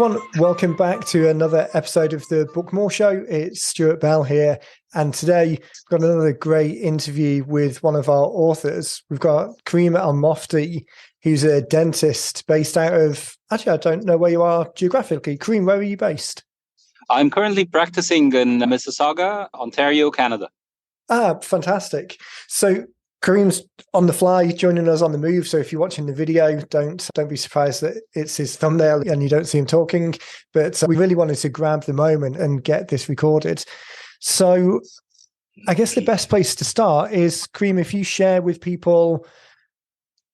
everyone, welcome back to another episode of the Bookmore Show. It's Stuart Bell here, and today we've got another great interview with one of our authors. We've got Karim ElMofty, who's a dentist based out of, actually I don't know where you are geographically. Karim, where are you based? I'm currently practicing in Mississauga, Ontario, Canada. Ah, fantastic. So Karim's on the fly, joining us on the move. So if you're watching the video, don't be surprised that it's his thumbnail and you don't see him talking. But we really wanted to grab the moment and get this recorded. So I guess the best place to start is, Karim, if you share with people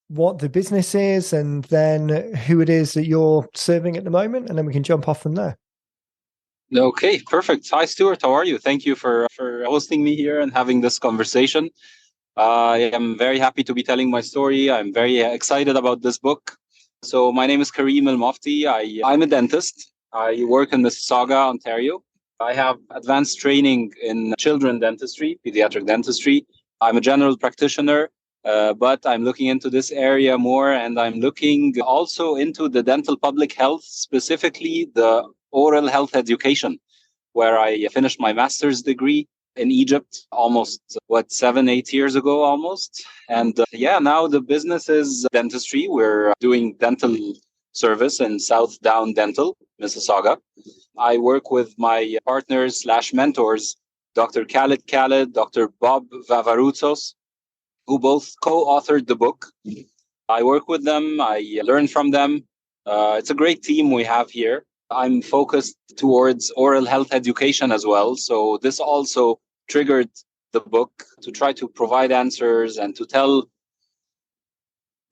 what the business is and then who it is that you're serving at the moment, and then we can jump off from there. Okay, perfect. Hi, Stuart. How are you? Thank you for hosting me here and having this conversation. I am very happy to be telling my story. I'm very excited about this book. So my name is Karim ElMofty. I'm a dentist. I work in Mississauga, Ontario. I have advanced training in children dentistry, pediatric dentistry. I'm a general practitioner, but I'm looking into this area more, and I'm looking also into the dental public health, specifically the oral health education, where I finished my master's degree in Egypt almost 7-8 years ago almost. And now the business is dentistry. We're doing dental service in Southdown Dental, Mississauga. I work with my partners / mentors, Dr. Khaled, Dr. Bob Vavaroutsos, who both co-authored the book. I work with them. I learn from them. It's a great team we have here. I'm focused towards oral health education as well. So this also triggered the book to try to provide answers and to tell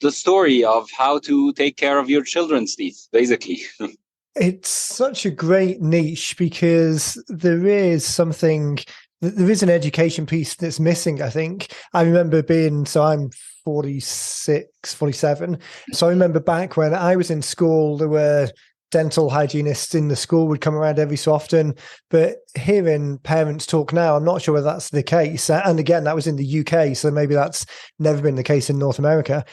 the story of how to take care of your children's teeth, basically. It's such a great niche because there is an education piece that's missing, I think. I remember I'm 46, 47. So I remember back when I was in school, there were dental hygienists in the school would come around every so often, but hearing parents talk now, I'm not sure whether that's the case. And again, that was in the UK, so maybe that's never been the case in North America.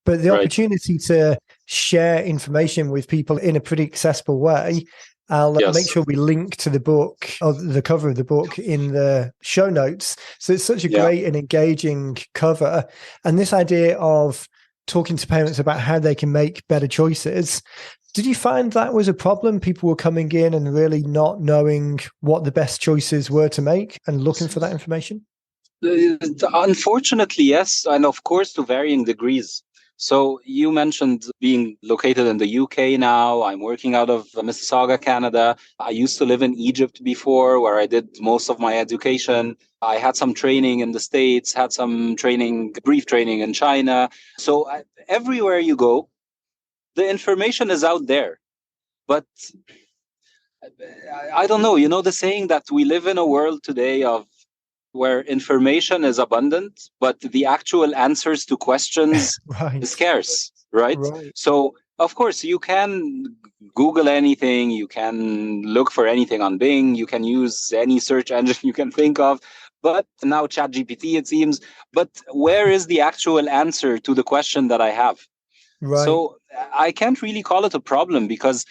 But the opportunity to share information with people in a pretty accessible way, I'll make sure we link to the book, or the cover of the book, in the show notes. So it's such a great and engaging cover. And this idea of talking to parents about how they can make better choices, did you find that was a problem? People were coming in and really not knowing what the best choices were to make and looking for that information? Unfortunately, yes. And of course, to varying degrees. So you mentioned being located in the UK now. I'm working out of Mississauga, Canada. I used to live in Egypt before, where I did most of my education. I had some training in the States, had some brief training in China. So everywhere you go, the information is out there. But I don't know, the saying that we live in a world today where information is abundant, but the actual answers to questions is scarce, right? So, of course, you can Google anything, you can look for anything on Bing, you can use any search engine you can think of, but now ChatGPT, it seems. But where is the actual answer to the question that I have? So I can't really call it a problem, because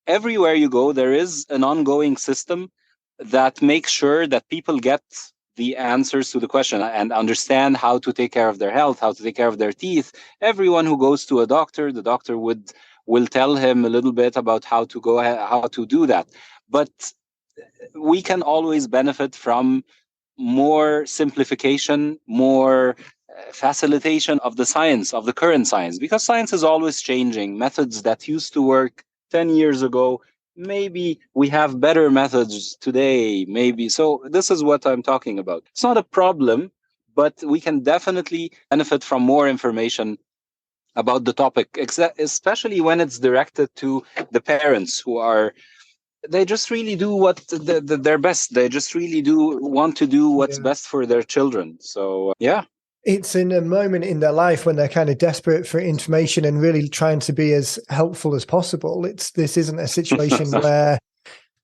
everywhere you go, there is an ongoing system that makes sure that people get the answers to the question and understand how to take care of their health, how to take care of their teeth. Everyone who goes to a doctor, the doctor will tell him a little bit about how to do that. But we can always benefit from more simplification, more facilitation of the science, of the current science, because science is always changing. Methods that used to work 10 years ago, maybe we have better methods today, maybe. So this is what I'm talking about. It's not a problem, but we can definitely benefit from more information about the topic, especially when it's directed to the parents they just really do what their best. They just really do want to do what's best for their children. So, It's in a moment in their life when they're kind of desperate for information and really trying to be as helpful as possible. This isn't a situation where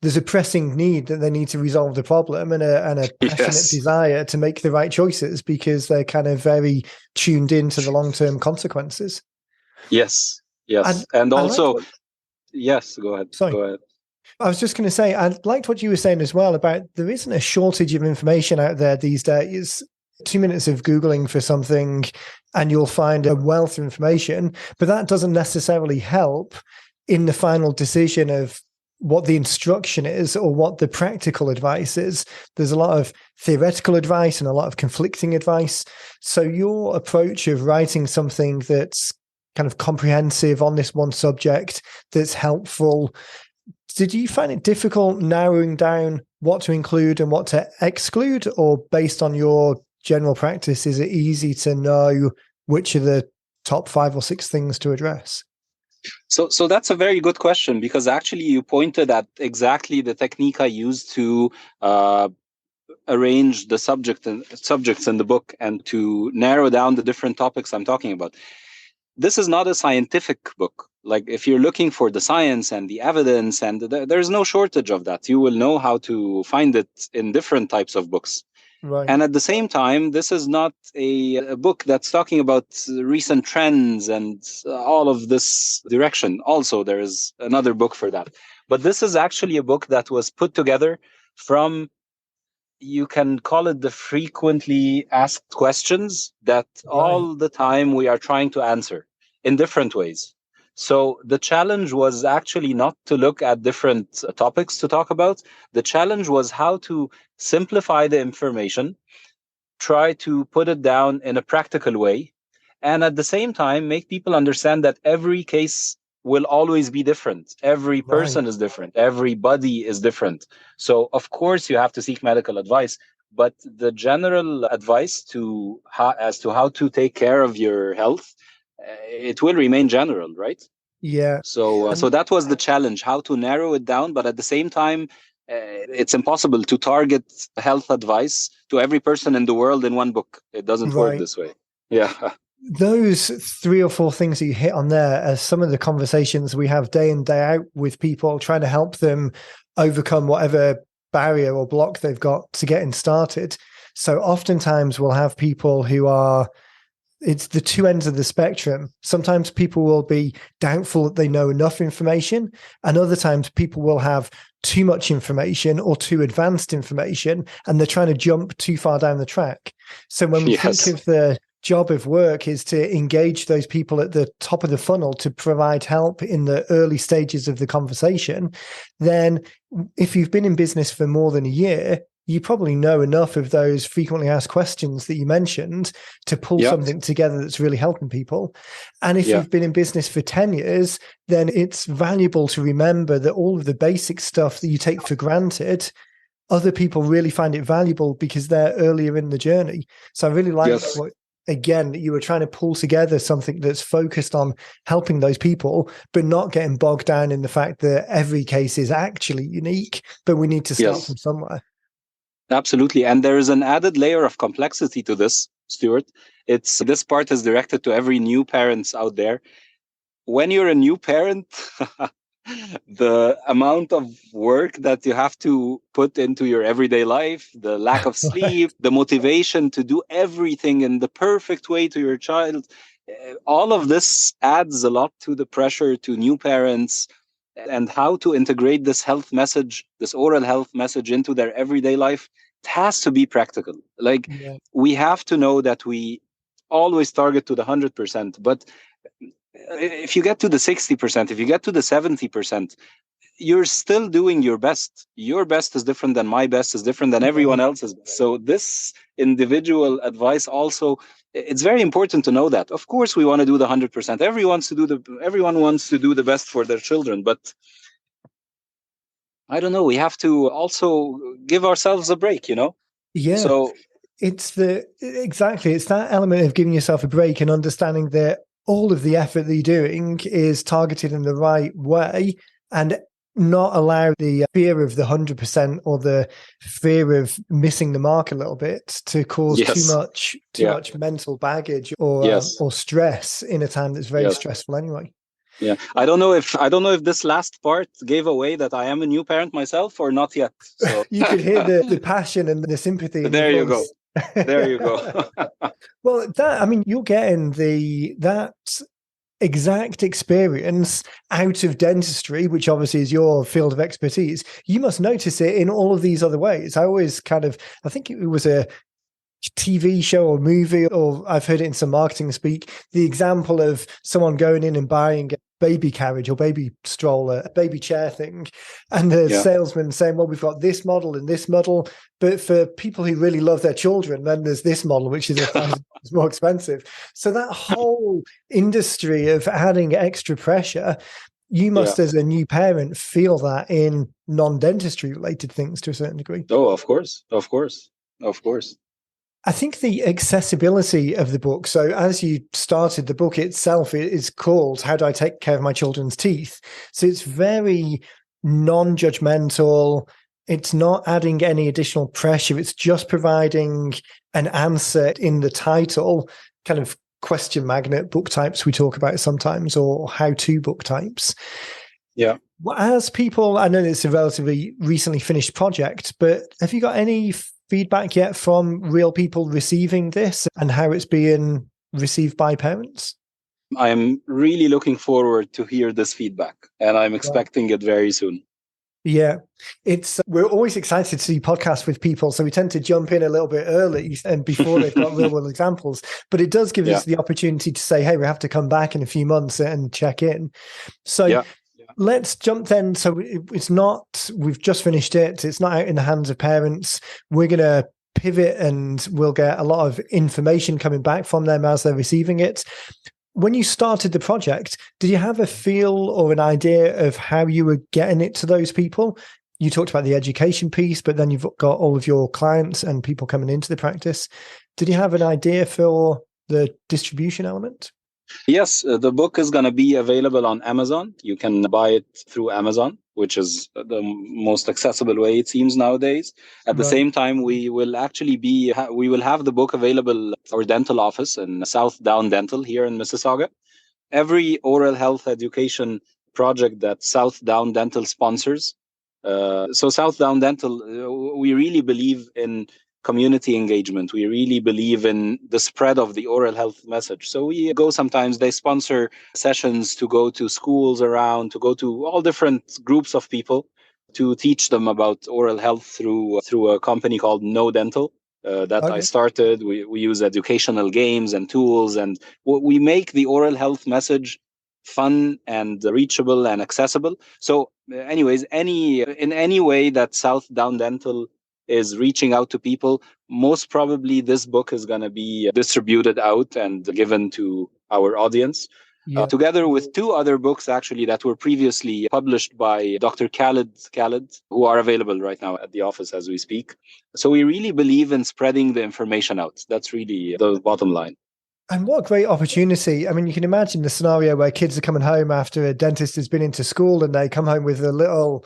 there's a pressing need that they need to resolve the problem and a passionate desire to make the right choices, because they're kind of very tuned into the long-term consequences. Yes. And also, Yes, go ahead. Sorry. Go ahead. I was just going to say, I liked what you were saying as well about there isn't a shortage of information out there these days. 2 minutes of Googling for something and you'll find a wealth of information, but that doesn't necessarily help in the final decision of what the instruction is or what the practical advice is. There's a lot of theoretical advice and a lot of conflicting advice. So your approach of writing something that's kind of comprehensive on this one subject, that's helpful, did you find it difficult narrowing down what to include and what to exclude, or based on your general practice, is it easy to know which are the top 5 or 6 things to address? So that's a very good question, because actually you pointed at exactly the technique I used to arrange the subjects in the book and to narrow down the different topics I'm talking about. This is not a scientific book. Like, if you're looking for the science and the evidence, and there's no shortage of that. You will know how to find it in different types of books. Right. And at the same time, this is not a book that's talking about recent trends and all of this direction. Also, there is another book for that. But this is actually a book that was put together from, you can call it, the frequently asked questions that all the time we are trying to answer in different ways. So the challenge was actually not to look at different topics to talk about. The challenge was how to simplify the information, try to put it down in a practical way, and at the same time make people understand that every case will always be different. Every person is different. Everybody is different. So of course you have to seek medical advice, but the general advice as to how to take care of your health, it will remain general, right? Yeah. So that was the challenge, how to narrow it down, but at the same time, it's impossible to target health advice to every person in the world in one book. It doesn't work this way. Yeah. Those 3 or 4 things that you hit on there are some of the conversations we have day in, day out with people, trying to help them overcome whatever barrier or block they've got to getting started. So oftentimes we'll have people who are, it's the 2 ends of the spectrum. Sometimes people will be doubtful that they know enough information, and other times people will have too much information or too advanced information, and they're trying to jump too far down the track. So when we think of the job of work is to engage those people at the top of the funnel to provide help in the early stages of the conversation, then if you've been in business for more than a year, you probably know enough of those frequently asked questions that you mentioned to pull something together that's really helping people. And if you've been in business for 10 years, then it's valuable to remember that all of the basic stuff that you take for granted, other people really find it valuable because they're earlier in the journey. So I really like what, again, you were trying to pull together something that's focused on helping those people, but not getting bogged down in the fact that every case is actually unique, but we need to start from somewhere. Absolutely. And there is an added layer of complexity to this, Stuart. This part is directed to every new parents out there. When you're a new parent, the amount of work that you have to put into your everyday life, the lack of sleep, the motivation to do everything in the perfect way to your child, all of this adds a lot to the pressure to new parents, and how to integrate this health message, this oral health message, into their everyday life. It has to be practical. Like, we have to know that we always target to the 100%, but if you get to the 60%, if you get to the 70%, you're still doing your best. Your best is different than my best, is different than everyone else's. So this individual advice also, it's very important to know that. Of course, we want to do the 100%. Everyone wants to do the best for their children, but I don't know. We have to also give ourselves a break, Yeah. So it's that element of giving yourself a break and understanding that all of the effort that you're doing is targeted in the right way, and not allow the fear of the 100% or the fear of missing the mark a little bit to cause too much mental baggage or stress in a time that's very stressful anyway. Yeah, I don't know if this last part gave away that I am a new parent myself or not yet. So you could hear the passion and the sympathy. There you go. There you go. Well, you're getting that exact experience out of dentistry, which obviously is your field of expertise, you must notice it in all of these other ways. I think it was a TV show or movie, or I've heard it in some marketing speak, the example of someone going in and buying a baby carriage or baby stroller, a baby chair thing, and the salesman saying, well, we've got this model and this model, but for people who really love their children, then there's this model, which is $1,000 more expensive. So that whole industry of adding extra pressure, you must, as a new parent, feel that in non-dentistry related things to a certain degree. Oh, of course. I think the accessibility of the book, so as you started, the book itself is called How Do I Take Care of My Children's Teeth? So it's very non-judgmental. It's not adding any additional pressure. It's just providing an answer in the title, kind of question magnet book types we talk about sometimes, or how-to book types. Yeah. As people, I know it's a relatively recently finished project, but have you got any feedback yet from real people receiving this and how it's being received by parents? I'm really looking forward to hear this feedback, and I'm expecting it very soon. Yeah, we're always excited to see podcasts with people, so we tend to jump in a little bit early and before they've got real world examples. But it does give us the opportunity to say, hey, we have to come back in a few months and check in. So let's jump then. So we've just finished it. It's not out in the hands of parents. We're going to pivot and we'll get a lot of information coming back from them as they're receiving it. When you started the project, did you have a feel or an idea of how you were getting it to those people? You talked about the education piece, but then you've got all of your clients and people coming into the practice. Did you have an idea for the distribution element? Yes, the book is going to be available on Amazon. You can buy it through Amazon, which is the most accessible way, it seems, nowadays. At the same time, we will have the book available at our dental office in Southdown Dental here in Mississauga. Every oral health education project that Southdown Dental sponsors. So Southdown Dental, we really believe in community engagement. We really believe in the spread of the oral health message. So they sponsor sessions to go to schools around, to go to all different groups of people to teach them about oral health through a company called KnowDental I started. We use educational games and tools, and we make the oral health message fun and reachable and accessible. So anyways, in any way that Southdown Dental is reaching out to people, most probably this book is going to be distributed out and given to our audience. Together with two other books, actually, that were previously published by Dr. Khaled, who are available right now at the office as we speak. So we really believe in spreading the information out. That's really the bottom line. And what a great opportunity. I mean, you can imagine the scenario where kids are coming home after a dentist has been into school and they come home with a little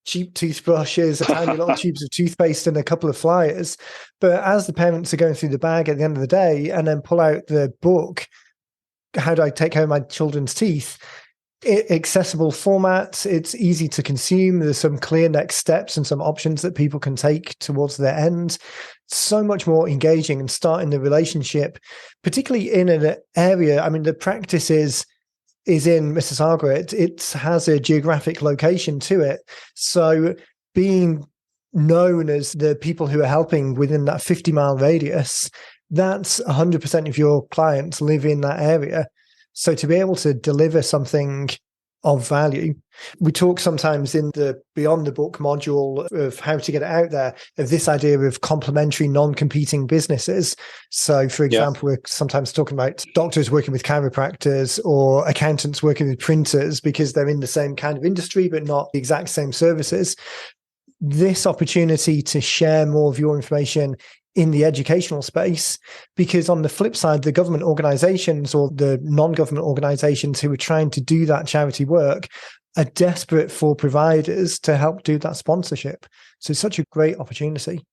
cheap toothbrushes, a tiny little tubes of toothpaste and a couple of flyers. But as the parents are going through the bag at the end of the day and then pull out the book, How Do I Take Care of My Children's Teeth? Accessible format, it's easy to consume. There's some clear next steps and some options that people can take towards their end. So much more engaging and starting the relationship, particularly in an area. I mean, the practice is in Mississauga. It has a geographic location to it. So being known as the people who are helping within that 50-mile radius, that's 100% of your clients live in that area. So to be able to deliver something of value, we talk sometimes in the Beyond the Book module of how to get it out there, of this idea of complementary, non-competing businesses. So for example, we're sometimes talking about doctors working with chiropractors or accountants working with printers because they're in the same kind of industry, but not the exact same services. This opportunity to share more of your information in the educational space, because on the flip side, the government organizations or the non-government organizations who are trying to do that charity work are desperate for providers to help do that sponsorship. So it's such a great opportunity.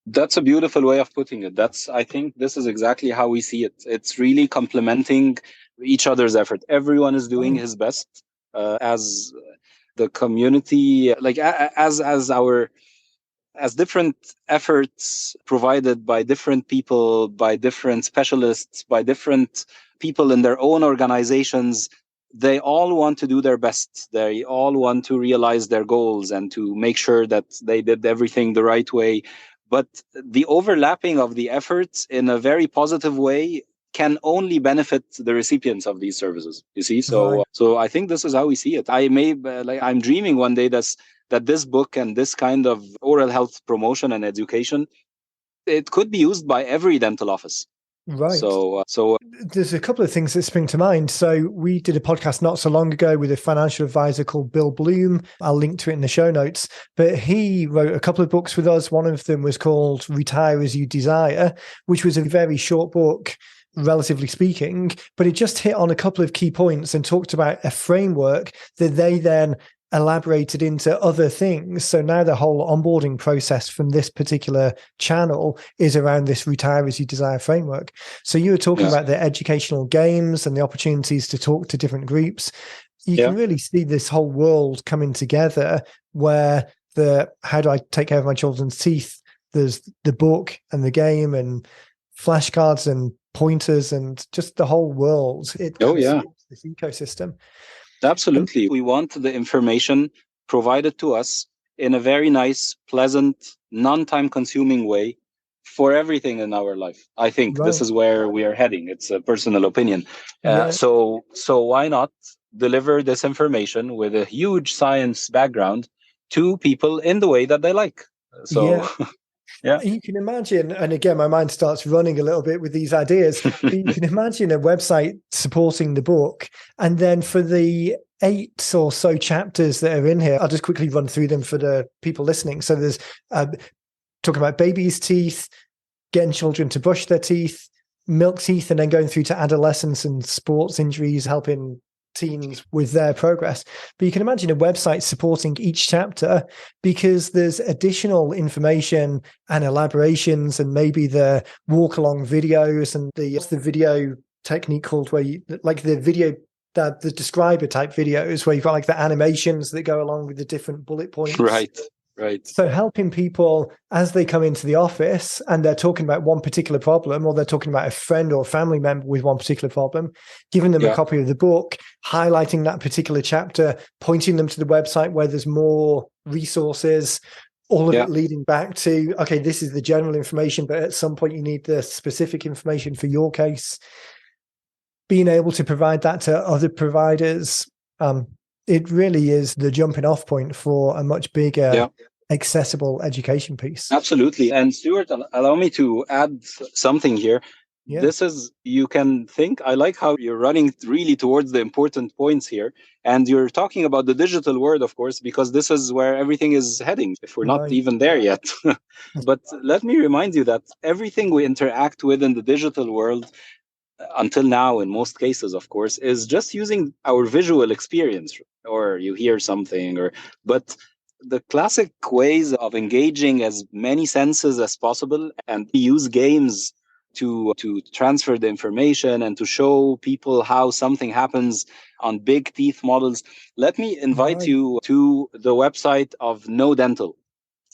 That's a beautiful way of putting it. I think this is exactly how we see it. It's really complementing each other's effort. Everyone is doing his best as the community, like as our as different efforts provided by different people, by different specialists, by different people in their own organizations, they all want to do their best. They all want to realize their goals and to make sure that they did everything the right way. But the overlapping of the efforts in a very positive way can only benefit the recipients of these services. You see, so I think this is how we see it. I'm dreaming one day that this book and this kind of oral health promotion and education, it could be used by every dental office. Right. So there's a couple of things that spring to mind. So we did a podcast not so long ago with a financial advisor called Bill Bloom. I'll link to it in the show notes. But he wrote a couple of books with us. One of them was called Retire as You Desire, which was a very short book, relatively speaking, but it just hit on a couple of key points and talked about a framework that they then elaborated into other things. So now the whole onboarding process from this particular channel is around this Retire as You Desire framework. So you were talking about the educational games and the opportunities to talk to different groups. You can really see this whole world coming together where how do I take care of my children's teeth? There's the book and the game and flashcards and pointers and just the whole world. This ecosystem. Absolutely. We want the information provided to us in a very nice, pleasant, non-time consuming way for everything in our life. I think this is where we are heading. It's a personal opinion. So why not deliver this information with a huge science background to people in the way that they like? Yeah. You can imagine, and again, my mind starts running a little bit with these ideas, but you can imagine a website supporting the book. And then for the 8 or so chapters that are in here, I'll just quickly run through them for the people listening. So there's talking about babies' teeth, getting children to brush their teeth, milk teeth, and then going through to adolescence and sports injuries, helping teens with their progress. But you can imagine a website supporting each chapter because there's additional information and elaborations and maybe the walk along videos and the video technique called where you like the video the describer type videos where you've got like the animations that go along with the different bullet points. Right. So helping people as they come into the office and they're talking about one particular problem, or they're talking about a friend or family member with one particular problem, giving them a copy of the book, highlighting that particular chapter, pointing them to the website where there's more resources, all of it leading back to, okay, this is the general information, but at some point you need the specific information for your case. Being able to provide that to other providers, it really is the jumping off point for a much bigger, accessible education piece. Absolutely. And Stuart, allow me to add something here. This is, you can think, I like how you're running really towards the important points here. And you're talking about the digital world, of course, because this is where everything is heading, if we're not even there yet. But let me remind you that everything we interact with in the digital world, until now, in most cases, of course, is just using our visual experience, or you hear something, but the classic ways of engaging as many senses as possible and use games to transfer the information and to show people how something happens on big teeth models. Let me invite you to the website of KnowDental,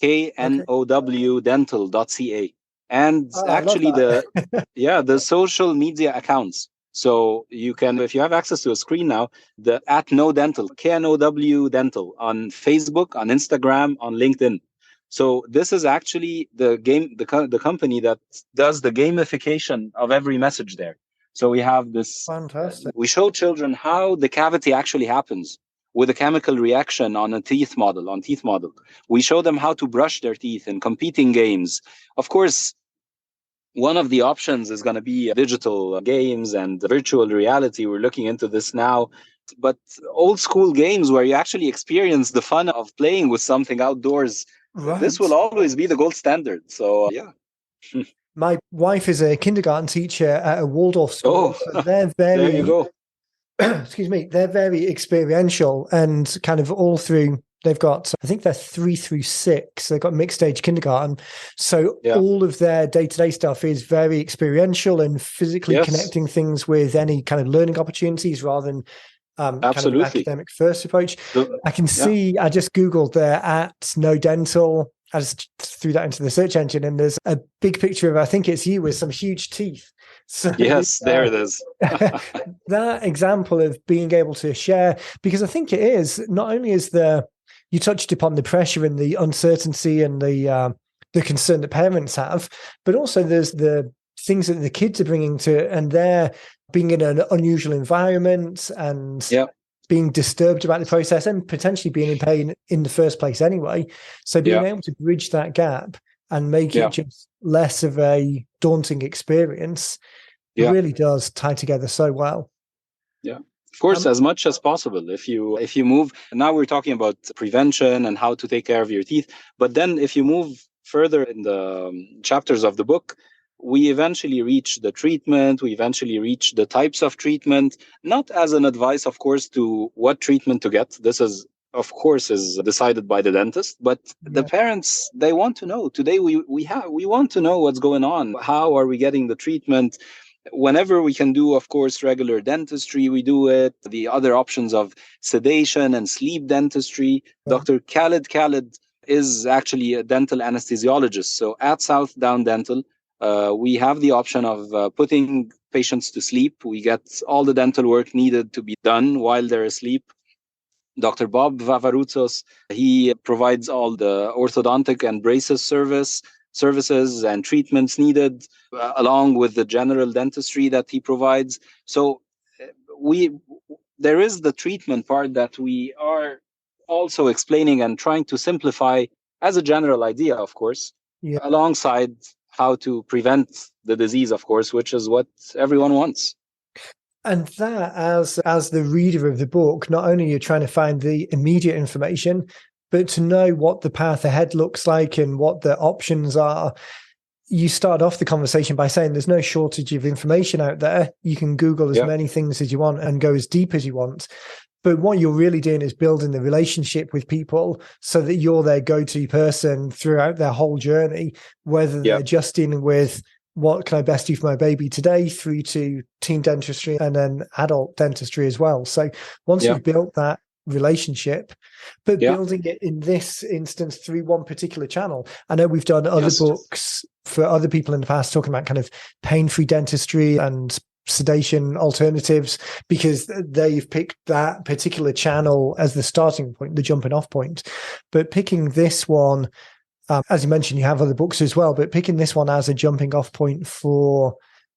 KnowDental.ca. And actually the social media accounts. So you can, if you have access to a screen now, the @KnowDental, KNOW Dental on Facebook, on Instagram, on LinkedIn. So this is actually the company that does the gamification of every message there. So we have this, we show children how the cavity actually happens with a chemical reaction on teeth model. We show them how to brush their teeth in competing games. Of course, one of the options is going to be digital games and virtual reality. We're looking into this now. But old school games where you actually experience the fun of playing with something outdoors, this will always be the gold standard. So, My wife is a kindergarten teacher at a Waldorf school. So they're very, there you go. Excuse me, they're very experiential and kind of all through. They've got, I think they're 3 through 6. They've got mixed age kindergarten. So all of their day-to-day stuff is very experiential and physically connecting things with any kind of learning opportunities rather than kind of an academic first approach. I can see, I just Googled their @KnowDental I just threw that into the search engine, and there's a big picture of, I think it's you with some huge teeth. So yes, there it is. That example of being able to share, because I think it is, not only is you touched upon the pressure and the uncertainty and the concern that parents have, but also there's the things that the kids are bringing to, and they're being in an unusual environment and being disturbed about the process and potentially being in pain in the first place anyway. So being able to bridge that gap and make it just less of a daunting experience really does tie together so well. Yeah. Of course, as much as possible. If you move, now we're talking about prevention and how to take care of your teeth, but then if you move further in the chapters of the book, we eventually reach the treatment, we eventually reach the types of treatment, not as an advice, of course, to what treatment to get. This is, of course, is decided by the dentist, but the parents, they want to know. Today, we want to know what's going on. How are we getting the treatment? Whenever we can do, of course, regular dentistry, we do it. The other options of sedation and sleep dentistry. Dr. Khalid is actually a dental anesthesiologist. So at Southdown Dental, we have the option of putting patients to sleep. We get all the dental work needed to be done while they're asleep. Dr. Bob Vavaroutsos, he provides all the orthodontic and braces services and treatments needed, along with the general dentistry that he provides. So there is the treatment part that we are also explaining and trying to simplify as a general idea, of course, alongside how to prevent the disease, of course, which is what everyone wants. And that, as the reader of the book, not only you're trying to find the immediate information, but to know what the path ahead looks like and what the options are. You start off the conversation by saying there's no shortage of information out there. You can Google as many things as you want and go as deep as you want. But what you're really doing is building the relationship with people so that you're their go-to person throughout their whole journey, whether they're just dealing with what can I best do for my baby today through to teen dentistry and then adult dentistry as well. So once you've built that relationship, but building it in this instance through one particular channel. I know we've done other books for other people in the past talking about kind of pain-free dentistry and sedation alternatives, because they've picked that particular channel as the starting point, the jumping off point. But picking this one, as you mentioned, you have other books as well, but picking this one as a jumping off point for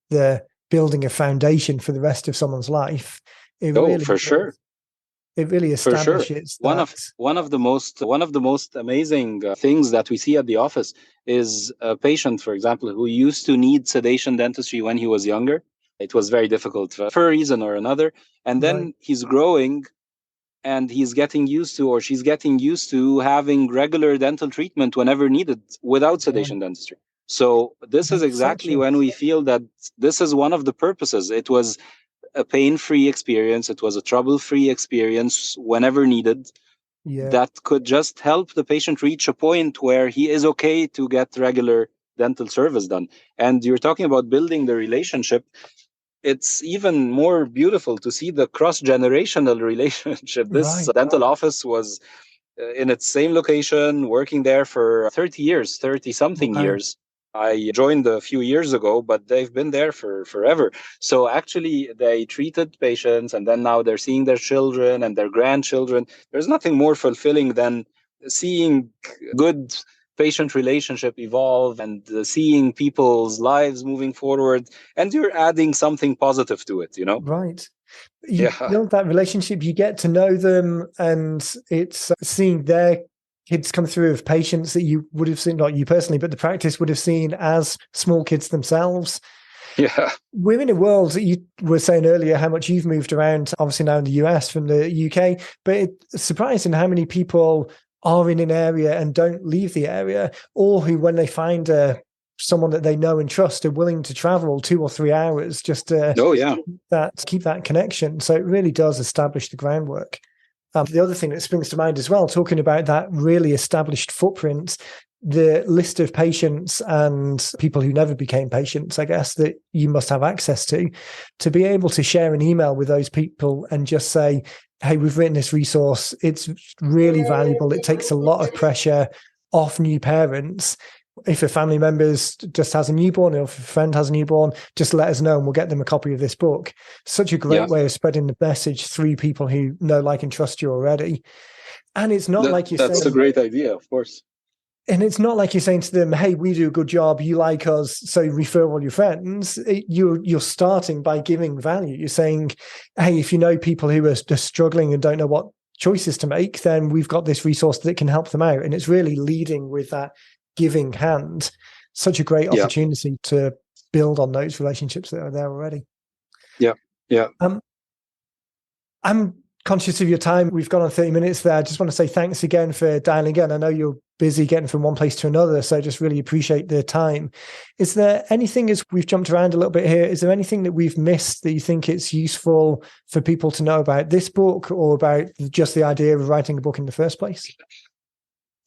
the building a foundation for the rest of someone's life. It really establishes one of the most amazing things that we see at the office is a patient, for example, who used to need sedation dentistry when he was younger. It was very difficult for a reason or another, and then he's growing and he's getting used to, or she's getting used to, having regular dental treatment whenever needed without sedation dentistry. So this is exactly when we feel that this is one of the purposes. It was a pain-free experience. It was a trouble-free experience whenever needed. That could just help the patient reach a point where he is okay to get regular dental service done. And you're talking about building the relationship. It's even more beautiful to see the cross-generational relationship. This dental office was in its same location, working there for 30-something years. I joined a few years ago, but they've been there for forever. So actually, they treated patients, and then now they're seeing their children and their grandchildren. There's nothing more fulfilling than seeing good patient relationship evolve and seeing people's lives moving forward, and you're adding something positive to it, You build that relationship, you get to know them, and it's seeing their kids come through of patients that you would have seen, not you personally, but the practice would have seen as small kids themselves. We're in a world that you were saying earlier how much you've moved around, obviously now in the US from the UK, but it's surprising how many people are in an area and don't leave the area, or who, when they find someone that they know and trust, are willing to travel 2 or 3 hours just to keep that connection. So it really does establish the groundwork. The other thing that springs to mind as well, talking about that really established footprint, the list of patients and people who never became patients, I guess, that you must have access to be able to share an email with those people and just say, hey, we've written this resource. It's really valuable. It takes a lot of pressure off new parents. If a family member just has a newborn, or if a friend has a newborn, just let us know and we'll get them a copy of this book. Such a great way of spreading the message through people who know, like, and trust you already. And it's not like you're saying... That's a great idea, of course. And it's not like you're saying to them, hey, we do a good job, you like us, so refer all your friends. You're starting by giving value. You're saying, hey, if you know people who are just struggling and don't know what choices to make, then we've got this resource that can help them out. And it's really leading with that giving hand. Such a great opportunity to build on those relationships that are there already. Yeah. I'm conscious of your time. We've gone on 30 minutes there. I just want to say thanks again for dialing in. I know you're busy getting from one place to another, so I just really appreciate the time. Is there anything, as we've jumped around a little bit here, is there anything that we've missed that you think it's useful for people to know about this book, or about just the idea of writing a book in the first place?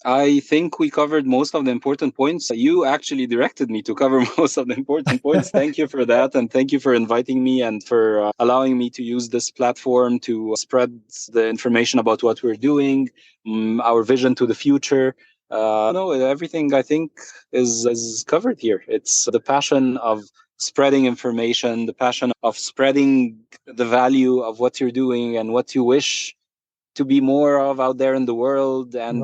I think we covered most of the important points. You actually directed me to cover most of the important points. Thank you for that. And thank you for inviting me and for allowing me to use this platform to spread the information about what we're doing, our vision to the future. No, everything I think is covered here. It's the passion of spreading information, the passion of spreading the value of what you're doing and what you wish to be more of out there in the world. And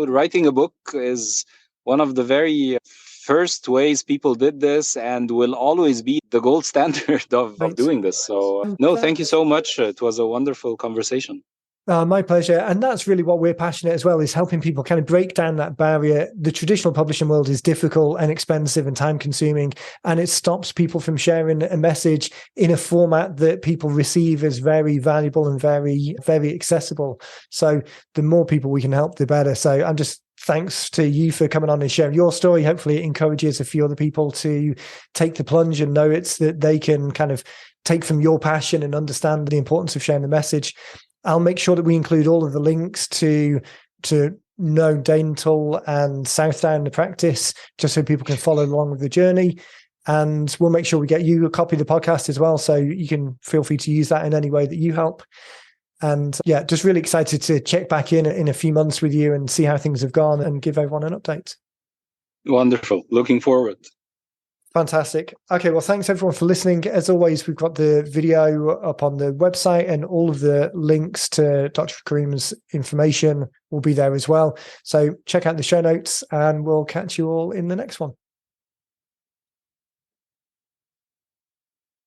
writing a book is one of the very first ways people did this and will always be the gold standard of doing this. So thank you so much. It was a wonderful conversation. My pleasure. And that's really what we're passionate as well, is helping people kind of break down that barrier. The traditional publishing world is difficult and expensive and time consuming, and it stops people from sharing a message in a format that people receive as very valuable and very, very accessible. So the more people we can help, the better. So I'm just thanks to you for coming on and sharing your story. Hopefully it encourages a few other people to take the plunge and know it's that they can kind of take from your passion and understand the importance of sharing the message. I'll make sure that we include all of the links to KnowDental and Southdown the practice, just so people can follow along with the journey. And we'll make sure we get you a copy of the podcast as well, so you can feel free to use that in any way that you help. And yeah, just really excited to check back in a few months with you and see how things have gone and give everyone an update. Wonderful. Looking forward. Fantastic. Okay, well, thanks everyone for listening. As always, we've got the video up on the website, and all of the links to Dr. Karim's information will be there as well. So check out the show notes, and we'll catch you all in the next one.